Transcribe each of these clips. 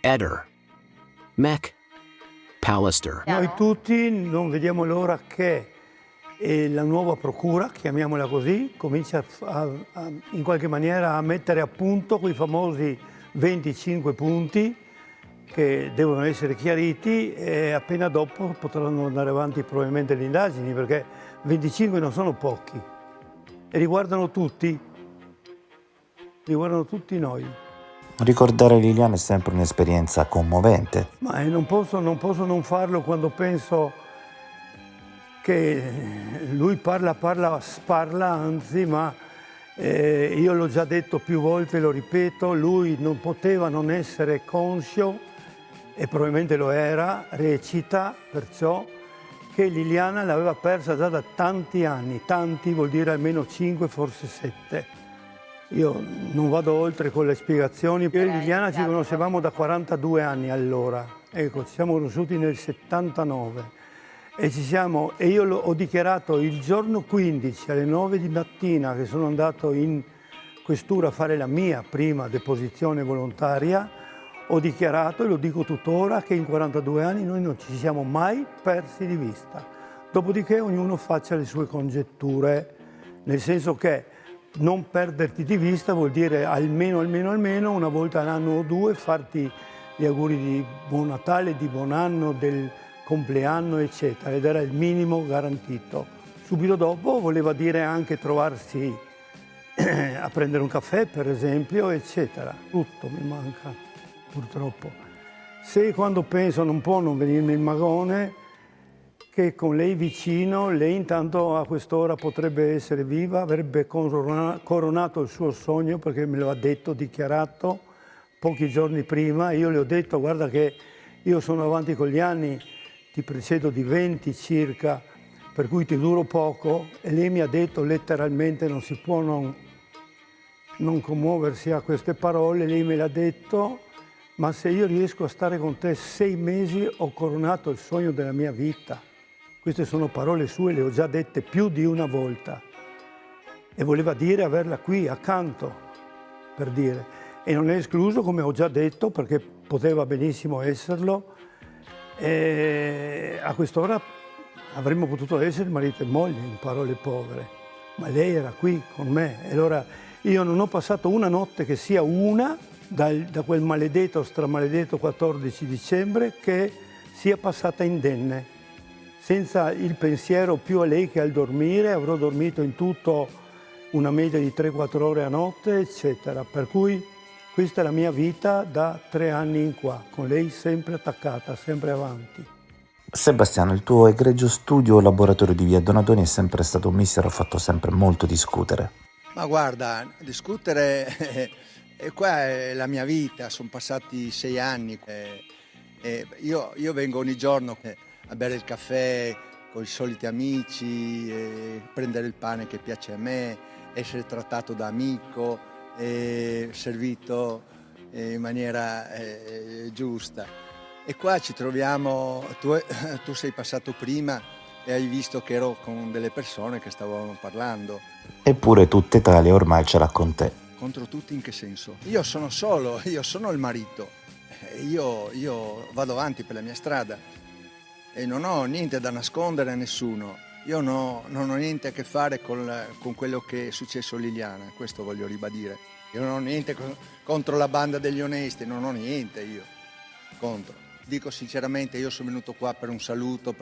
Eder, Mek, Pallister. Noi tutti non vediamo l'ora che la nuova procura, chiamiamola così, comincia in qualche maniera a mettere a punto quei famosi 25 punti che devono essere chiariti e appena dopo potranno andare avanti probabilmente le indagini, perché 25 non sono pochi e riguardano tutti noi. Ricordare Liliana è sempre un'esperienza commovente. Ma non posso non farlo quando penso che lui parla, anzi, ma io l'ho già detto più volte, lo ripeto, lui non poteva non essere conscio, e probabilmente lo era, recita perciò, che Liliana l'aveva persa già da tanti anni, tanti vuol dire almeno 5, forse 7. Io non vado oltre con le spiegazioni. Io e Liliana ci conoscevamo da 42 anni allora, ecco, ci siamo conosciuti nel 79 e io ho dichiarato il giorno 15 alle 9 di mattina che sono andato in questura a fare la mia prima deposizione volontaria, ho dichiarato, e lo dico tuttora, che in 42 anni noi non ci siamo mai persi di vista. Dopodiché ognuno faccia le sue congetture, nel senso che non perderti di vista vuol dire almeno una volta all'anno o due farti gli auguri di buon Natale, di buon anno, del compleanno, eccetera, ed era il minimo garantito. Subito dopo voleva dire anche trovarsi a prendere un caffè, per esempio, eccetera. Tutto mi manca, purtroppo. Se quando penso non può non venirmi il magone, che con lei vicino, lei intanto a quest'ora potrebbe essere viva, avrebbe coronato il suo sogno, perché me lo ha detto, dichiarato pochi giorni prima. Io le ho detto: guarda che io sono avanti con gli anni, ti precedo di 20 circa, per cui ti duro poco, e lei mi ha detto letteralmente, non si può non commuoversi a queste parole, lei me l'ha detto: ma se io riesco a stare con te 6 mesi ho coronato il sogno della mia vita. Queste sono parole sue, le ho già dette più di una volta. E voleva dire averla qui, accanto, per dire. E non è escluso, come ho già detto, perché poteva benissimo esserlo, e a quest'ora avremmo potuto essere marito e moglie, in parole povere. Ma lei era qui con me. E allora io non ho passato una notte che sia una, da quel maledetto, stramaledetto 14 dicembre, che sia passata indenne. Senza il pensiero più a lei che al dormire, avrò dormito in tutto una media di 3-4 ore a notte, eccetera. Per cui questa è la mia vita da 3 anni in qua, con lei sempre attaccata, sempre avanti. Sebastiano, il tuo egregio studio o laboratorio di via Donadoni è sempre stato un mistero, ha fatto sempre molto discutere. Ma guarda, discutere, qua è la mia vita, sono passati 6 anni. Io vengo ogni giorno a bere il caffè con i soliti amici, prendere il pane che piace a me, essere trattato da amico, servito in maniera giusta. E qua ci troviamo, tu sei passato prima e hai visto che ero con delle persone che stavano parlando. Eppure tutta Italia ormai ce l'ha con te. Contro tutti in che senso? Io sono solo, io sono il marito, io vado avanti per la mia strada e non ho niente da nascondere a nessuno. Io non ho niente a che fare con quello che è successo a Liliana, questo voglio ribadire. Io non ho niente contro la banda degli onesti, non ho niente io contro. Dico sinceramente, io sono venuto qua per un saluto,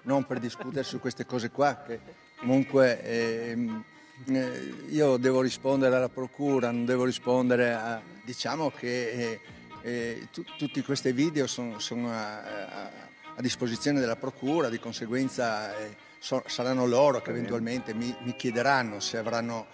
non per discutere su queste cose qua, che comunque io devo rispondere alla procura, non devo rispondere a... Diciamo che tutti questi video sono a disposizione della procura, di conseguenza saranno loro che eventualmente mi chiederanno se avranno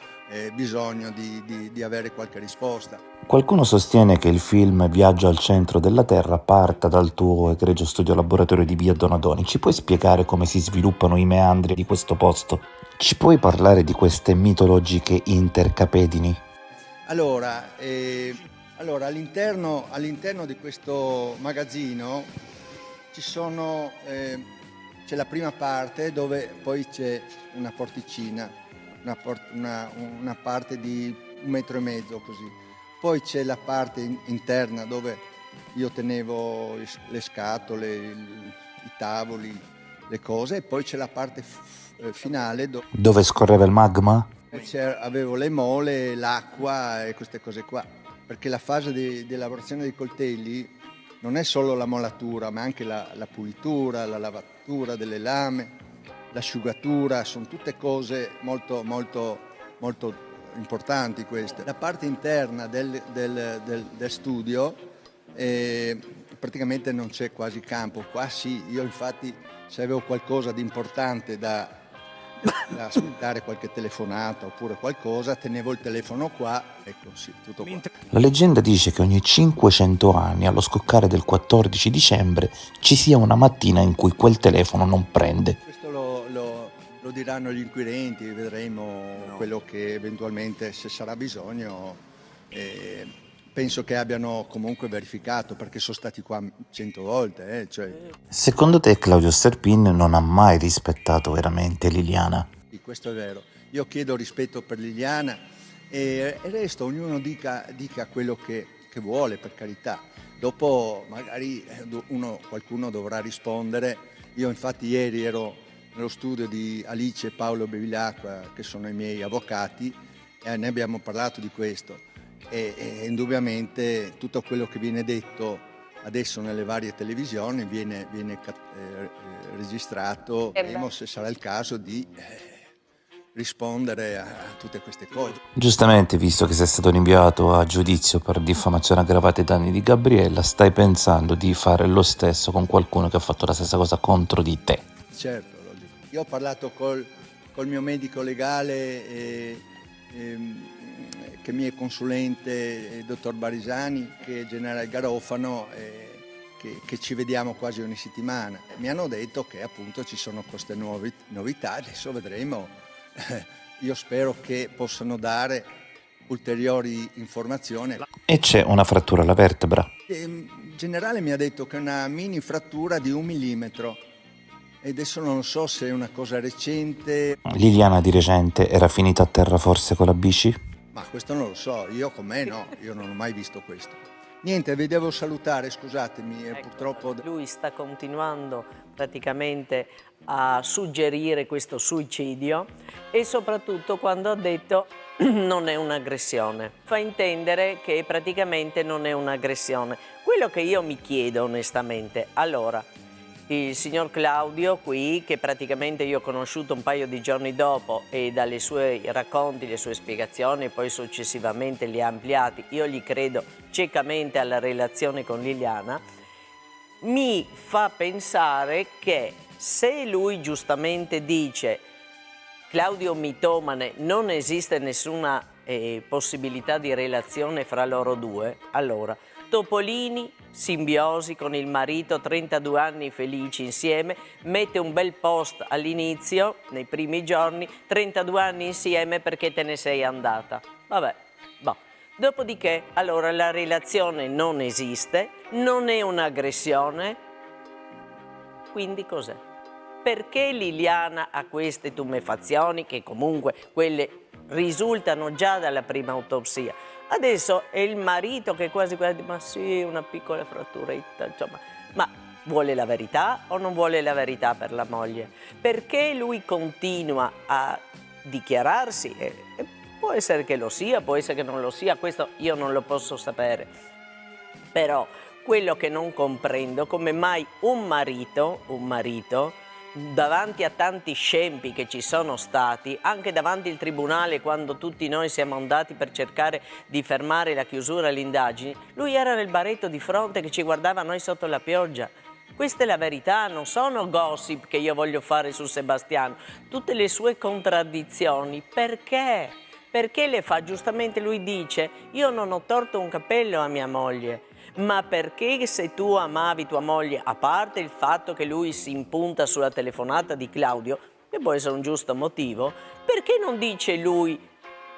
bisogno di avere qualche risposta. Qualcuno sostiene che il film Viaggio al centro della Terra parta dal tuo egregio studio laboratorio di via Donadoni. Ci puoi spiegare come si sviluppano i meandri di questo posto? Ci puoi parlare di queste mitologiche intercapedini? Allora, all'interno di questo magazzino c'è la prima parte dove poi c'è una porticina, una parte di 1,5 metri così. Poi c'è la parte interna dove io tenevo le scatole, i tavoli, le cose, e poi c'è la parte finale Dove scorreva il magma? avevo le mole, l'acqua e queste cose qua, perché la fase di lavorazione dei coltelli non è solo la molatura, ma anche la pulitura, la lavatura delle lame, l'asciugatura, sono tutte cose molto, molto, molto importanti queste. La parte interna del studio praticamente non c'è quasi campo, qua sì, io infatti se avevo qualcosa di importante da aspettare, qualche telefonata oppure qualcosa, tenevo il telefono qua, ecco sì, tutto qua. La leggenda dice che ogni 500 anni, allo scoccare del 14 dicembre, ci sia una mattina in cui quel telefono non prende. Questo lo diranno gli inquirenti, vedremo quello che eventualmente, se sarà bisogno, penso che abbiano comunque verificato, perché sono stati qua 100 volte. Secondo te Claudio Sterpin non ha mai rispettato veramente Liliana? Sì, questo è vero. Io chiedo rispetto per Liliana e resto, ognuno dica quello che vuole, per carità. Dopo magari qualcuno dovrà rispondere. Io infatti ieri ero nello studio di Alice e Paolo Bevilacqua, che sono i miei avvocati, e ne abbiamo parlato di questo. E indubbiamente tutto quello che viene detto adesso nelle varie televisioni viene registrato. Vedremo se sarà il caso di rispondere a tutte queste cose. Giustamente, visto che sei stato rinviato a giudizio per diffamazione aggravata ai danni di Gabriella, stai pensando di fare lo stesso con qualcuno che ha fatto la stessa cosa contro di te? Certo, lo dico. Io ho parlato col mio medico legale che mi è consulente, il dottor Barisani, che è generale Garofano, che ci vediamo quasi ogni settimana. Mi hanno detto che appunto ci sono queste novità, adesso vedremo. Io spero che possano dare ulteriori informazioni. E c'è una frattura alla vertebra. Il generale mi ha detto che è una mini frattura di 1 millimetro. E adesso non so se è una cosa recente. Liliana di recente era finita a terra forse con la bici? Ma questo non lo so, io con me no, io non ho mai visto questo. Niente, vi devo salutare, scusatemi, Ecco, purtroppo... Lui sta continuando praticamente a suggerire questo suicidio e soprattutto quando ha detto non è un'aggressione. Fa intendere che praticamente non è un'aggressione. Quello che io mi chiedo onestamente, allora, il signor Claudio qui, che praticamente io ho conosciuto un paio di giorni dopo e dalle sue racconti, le sue spiegazioni, poi successivamente li ha ampliati, io gli credo ciecamente alla relazione con Liliana, mi fa pensare che se lui giustamente dice Claudio mitomane, non esiste nessuna possibilità di relazione fra loro due, allora Topolini, simbiosi con il marito, 32 anni felici insieme, mette un bel post all'inizio, nei primi giorni, 32 anni insieme perché te ne sei andata. Vabbè, boh. Dopodiché, allora la relazione non esiste, non è un'aggressione, quindi cos'è? Perché Liliana ha queste tumefazioni, che comunque quelle risultano già dalla prima autopsia? Adesso è il marito che quasi ma sì, una piccola fratturetta, insomma, ma vuole la verità o non vuole la verità per la moglie? Perché lui continua a dichiararsi, e può essere che lo sia, può essere che non lo sia, questo io non lo posso sapere, però quello che non comprendo, come mai un marito, davanti a tanti scempi che ci sono stati, anche davanti al tribunale quando tutti noi siamo andati per cercare di fermare la chiusura alle indagini, lui era nel baretto di fronte che ci guardava noi sotto la pioggia. Questa è la verità, non sono gossip che io voglio fare su Sebastiano. Tutte le sue contraddizioni, perché? Perché le fa? Giustamente lui dice, io non ho torto un capello a mia moglie. Ma perché se tu amavi tua moglie, a parte il fatto che lui si impunta sulla telefonata di Claudio, che può essere un giusto motivo, perché non dice lui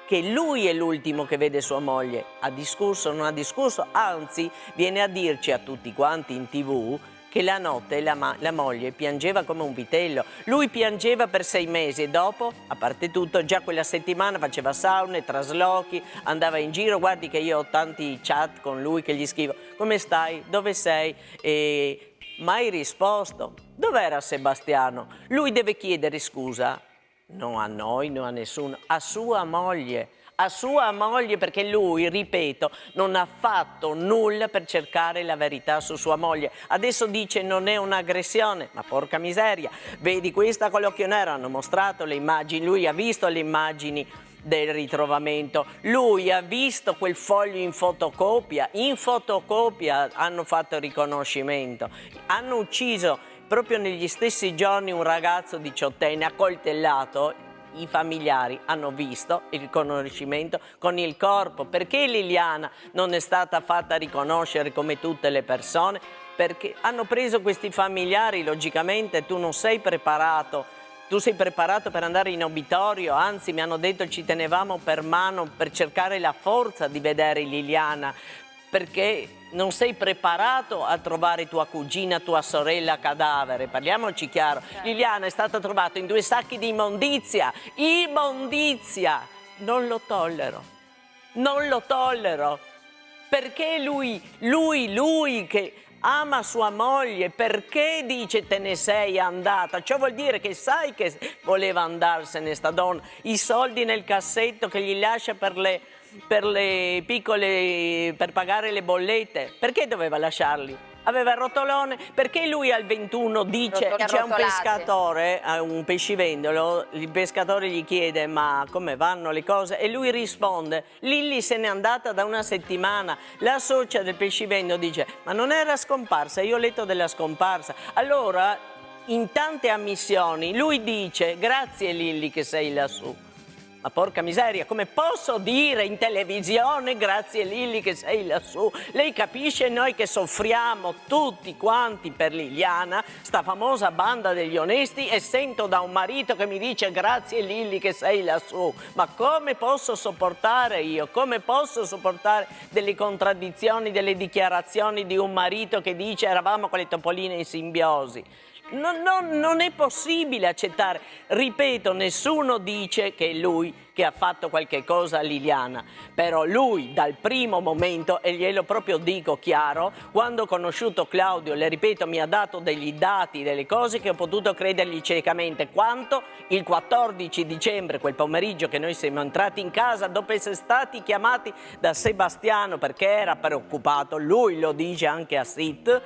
che lui è l'ultimo che vede sua moglie? Ha discusso, non ha discusso, anzi viene a dirci a tutti quanti in TV che la notte la moglie piangeva come un vitello. Lui piangeva per 6 mesi e dopo, a parte tutto, già quella settimana faceva saune, traslochi, andava in giro. Guardi che io ho tanti chat con lui che gli scrivo: come stai? Dove sei? E mai risposto. Dov'era Sebastiano? Lui deve chiedere scusa, non a noi, non a nessuno, a sua moglie, perché lui, ripeto, non ha fatto nulla per cercare la verità su sua moglie. Adesso dice non è un'aggressione, ma porca miseria, vedi questa con l'occhio nero, hanno mostrato le immagini, lui ha visto le immagini del ritrovamento, lui ha visto quel foglio in fotocopia hanno fatto il riconoscimento, hanno ucciso proprio negli stessi giorni un ragazzo 18enne accoltellato. I familiari hanno visto il riconoscimento con il corpo. Perché Liliana non è stata fatta riconoscere come tutte le persone? Perché hanno preso questi familiari, logicamente tu non sei preparato. Tu sei preparato per andare in obitorio, anzi mi hanno detto ci tenevamo per mano per cercare la forza di vedere Liliana, perché non sei preparato a trovare tua cugina, tua sorella cadavere, parliamoci chiaro. Liliana è stata trovata in 2 sacchi di immondizia, non lo tollero, perché lui che ama sua moglie, perché dice te ne sei andata? Ciò vuol dire che sai che voleva andarsene sta donna, i soldi nel cassetto che gli lascia per le piccole, per pagare le bollette, perché doveva lasciarli? Aveva il rotolone, perché lui al 21 dice, c'è un pescatore, un pescivendolo, il pescatore gli chiede ma come vanno le cose e lui risponde, Lilli se n'è andata da 1 settimana, la socia del pescivendolo dice ma non era scomparsa, io ho letto della scomparsa, allora in tante ammissioni lui dice grazie Lilli che sei lassù. Ma porca miseria, come posso dire in televisione grazie Lilli che sei lassù? Lei capisce noi che soffriamo tutti quanti per Liliana, sta famosa banda degli onesti, e sento da un marito che mi dice grazie Lilli che sei lassù. Ma come posso sopportare io? Come posso sopportare delle contraddizioni, delle dichiarazioni di un marito che dice eravamo con le topoline in simbiosi? Non è possibile accettare. Ripeto, nessuno dice che è lui che ha fatto qualche cosa a Liliana, però lui dal primo momento, e glielo proprio dico chiaro, quando ho conosciuto Claudio, le ripeto, mi ha dato degli dati, delle cose che ho potuto credergli ciecamente, quanto il 14 dicembre, quel pomeriggio che noi siamo entrati in casa, dopo essere stati chiamati da Sebastiano perché era preoccupato, lui lo dice anche a Sit,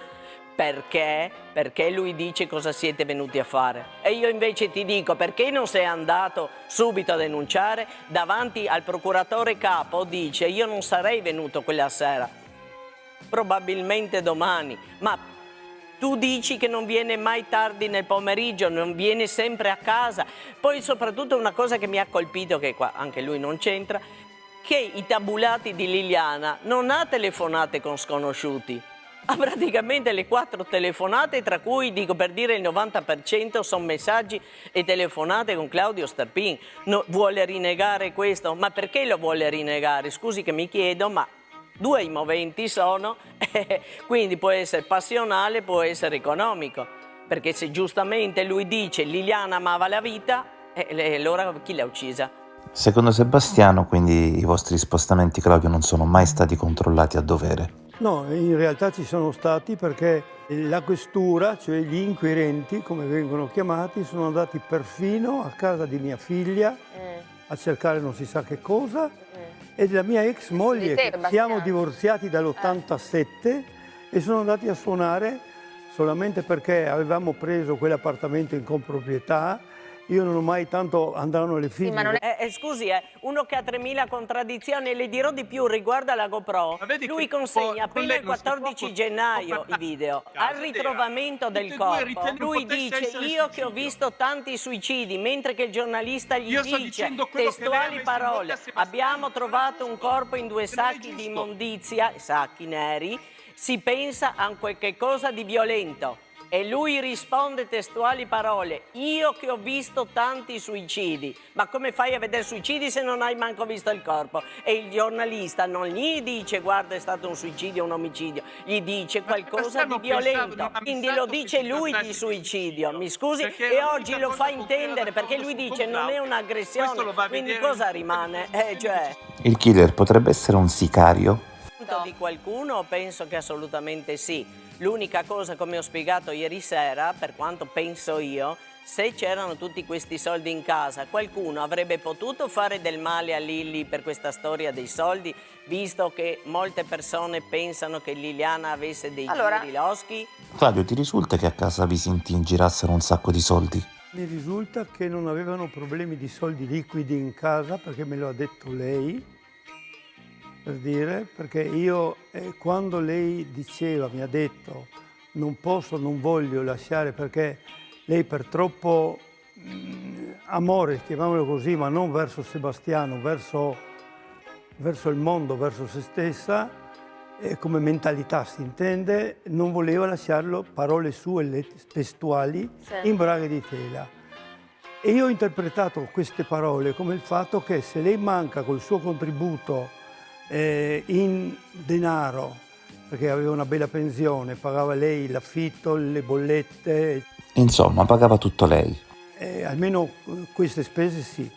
perché lui dice cosa siete venuti a fare. E io invece ti dico, perché non sei andato subito a denunciare? Davanti al procuratore capo dice, io non sarei venuto quella sera, probabilmente domani, ma tu dici che non viene mai tardi nel pomeriggio, non viene sempre a casa. Poi soprattutto una cosa che mi ha colpito, che qua anche lui non c'entra, che i tabulati di Liliana non ha telefonate con sconosciuti. Ha praticamente le 4 telefonate, tra cui, dico per dire, il 90% sono messaggi e telefonate con Claudio Sterpin. Vuole rinnegare questo? Ma perché lo vuole rinnegare? Scusi che mi chiedo, ma 2 i moventi sono, quindi può essere passionale, può essere economico. Perché se giustamente lui dice Liliana amava la vita, allora chi l'ha uccisa? Secondo Sebastiano, quindi, i vostri spostamenti, Claudio, non sono mai stati controllati a dovere. No, in realtà ci sono stati perché la questura, cioè gli inquirenti, come vengono chiamati, sono andati perfino a casa di mia figlia a cercare non si sa che cosa e della mia ex moglie. Siamo divorziati dall'87 e sono andati a suonare solamente perché avevamo preso quell'appartamento in comproprietà. Io non ho mai tanto, andavano le figlie. Sì, scusi, uno che ha 3000 contraddizioni, e le dirò di più riguardo alla GoPro. Lui consegna appena il 14 gennaio i video. Al ritrovamento del corpo, lui dice io che ho visto tanti suicidi, mentre che il giornalista gli dice, testuali parole, abbiamo trovato un corpo in 2 sacchi di immondizia, sacchi neri, si pensa a qualche cosa di violento. E lui risponde testuali parole: io che ho visto tanti suicidi. Ma come fai a vedere suicidi se non hai manco visto il corpo? E il giornalista non gli dice guarda è stato un suicidio, un omicidio, gli dice qualcosa di violento. Quindi lo dice lui di suicidio, mi scusi, e oggi lo fa intendere perché lui dice non è un'aggressione. Quindi cosa rimane? Cioè... Il killer potrebbe essere un sicario? Di qualcuno penso che assolutamente sì. L'unica cosa, come ho spiegato ieri sera, per quanto penso io, se c'erano tutti questi soldi in casa, qualcuno avrebbe potuto fare del male a Lilli per questa storia dei soldi, visto che molte persone pensano che Liliana avesse dei giri loschi? Claudio, ti risulta che a casa Visintin girassero un sacco di soldi? Mi risulta che non avevano problemi di soldi liquidi in casa perché me lo ha detto lei. Per dire, perché io quando lei diceva, mi ha detto non posso, non voglio lasciare perché lei per troppo amore, chiamiamolo così, ma non verso Sebastiano, verso il mondo, verso se stessa, come mentalità si intende, non voleva lasciarlo, parole sue testuali, in braghe di tela. E io ho interpretato queste parole come il fatto che se lei manca col suo contributo in denaro, perché aveva una bella pensione, pagava lei l'affitto, le bollette. Insomma, pagava tutto lei. Almeno queste spese sì.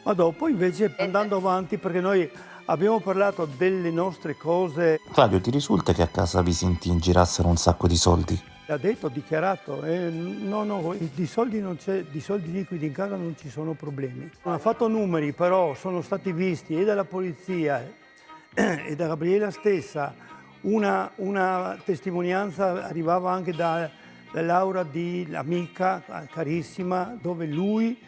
Ma dopo invece andando avanti, perché noi abbiamo parlato delle nostre cose. Claudio, ti risulta che a casa Visintin girassero un sacco di soldi? Ha detto, ha dichiarato, no, di soldi non c'è, di soldi liquidi in casa non ci sono problemi. Non ha fatto numeri, però sono stati visti e dalla polizia e da Gabriela stessa una testimonianza arrivava anche da Laura di l'amica carissima, dove lui,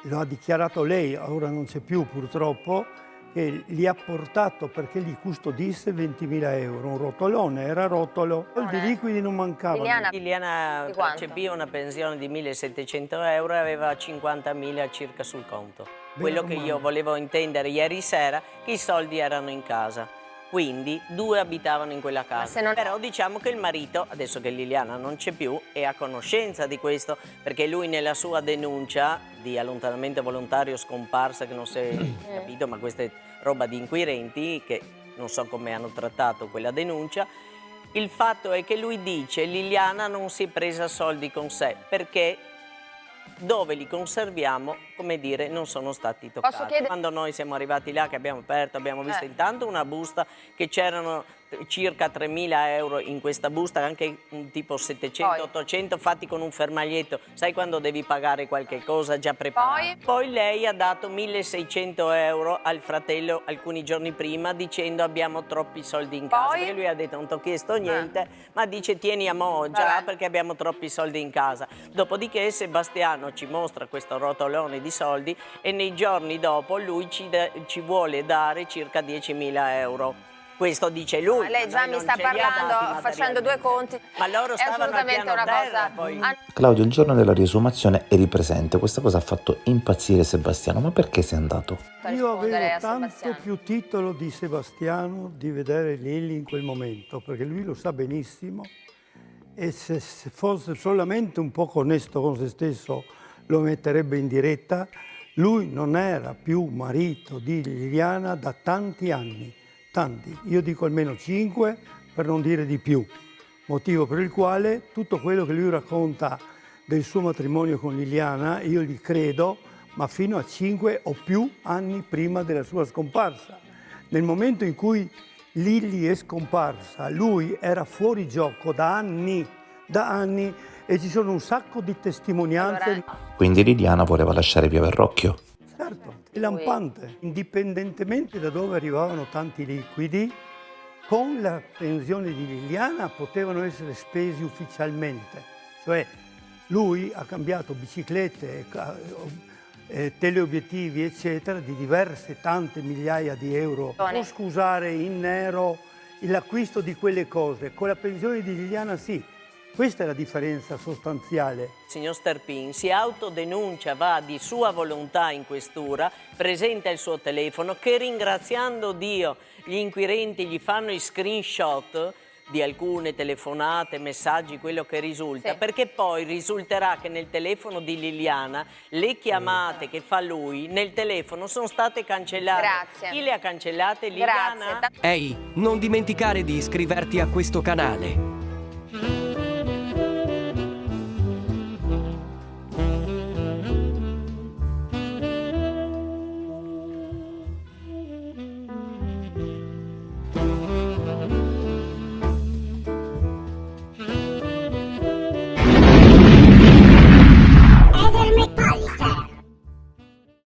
lo ha dichiarato lei, ora non c'è più purtroppo, che gli ha portato perché gli custodisse 20.000 euro, un rotolone, era rotolo, soldi liquidi non mancavano. Liliana percepiva una pensione di 1.700 euro e aveva 50.000 circa sul conto. Quello che io volevo intendere ieri sera, che i soldi erano in casa. Quindi 2 abitavano in quella casa. Però diciamo che il marito, adesso che Liliana non c'è più, è a conoscenza di questo, perché lui nella sua denuncia di allontanamento volontario scomparsa, che non si è capito, ma questa è roba di inquirenti, che non so come hanno trattato quella denuncia, il fatto è che lui dice Liliana non si è presa soldi con sé, perché dove li conserviamo, come dire, non sono stati toccati. Quando noi siamo arrivati là, che abbiamo aperto, abbiamo visto intanto una busta che c'erano circa 3.000 euro in questa busta, anche un tipo 700-800 fatti con un fermaglietto. Sai quando devi pagare qualche cosa già preparato? Poi lei ha dato 1.600 euro al fratello alcuni giorni prima dicendo abbiamo troppi soldi in casa. Perché lui ha detto non ti ho chiesto niente, ma dice tieni a mo' già perché abbiamo troppi soldi in casa. Dopodiché Sebastiano ci mostra questo rotolone di soldi e nei giorni dopo lui ci vuole dare circa 10.000 euro. Questo dice lui. Ma lei già mi sta parlando, facendo 2 conti. Ma loro stavano al piano terra, poi. Claudio, il giorno della riesumazione eri presente. Questa cosa ha fatto impazzire Sebastiano. Ma perché sei andato? Io avevo tanto più titolo di Sebastiano di vedere Lilli in quel momento, perché lui lo sa benissimo. E se fosse solamente un poco onesto con se stesso lo metterebbe in diretta. Lui non era più marito di Liliana da tanti anni. Tanti, io dico almeno 5 per non dire di più, motivo per il quale tutto quello che lui racconta del suo matrimonio con Liliana io gli credo, ma fino a 5 o più anni prima della sua scomparsa. Nel momento in cui Lilli è scomparsa, lui era fuori gioco da anni e ci sono un sacco di testimonianze. Quindi Liliana voleva lasciare via Verrocchio? Certo, è lampante. Indipendentemente da dove arrivavano tanti liquidi, con la pensione di Liliana potevano essere spesi ufficialmente. Cioè lui ha cambiato biciclette, teleobiettivi, eccetera, di diverse tante migliaia di euro. Può scusare in nero l'acquisto di quelle cose. Con la pensione di Liliana sì. Questa è la differenza sostanziale. Il signor Sterpin si autodenuncia, va di sua volontà in questura, presenta il suo telefono che ringraziando Dio gli inquirenti gli fanno i screenshot di alcune telefonate, messaggi, quello che risulta, Sì. perché poi risulterà che nel telefono di Liliana le chiamate che fa lui nel telefono sono state cancellate. Grazie. Chi le ha cancellate? Liliana? Grazie. Ehi, non dimenticare di iscriverti a questo canale.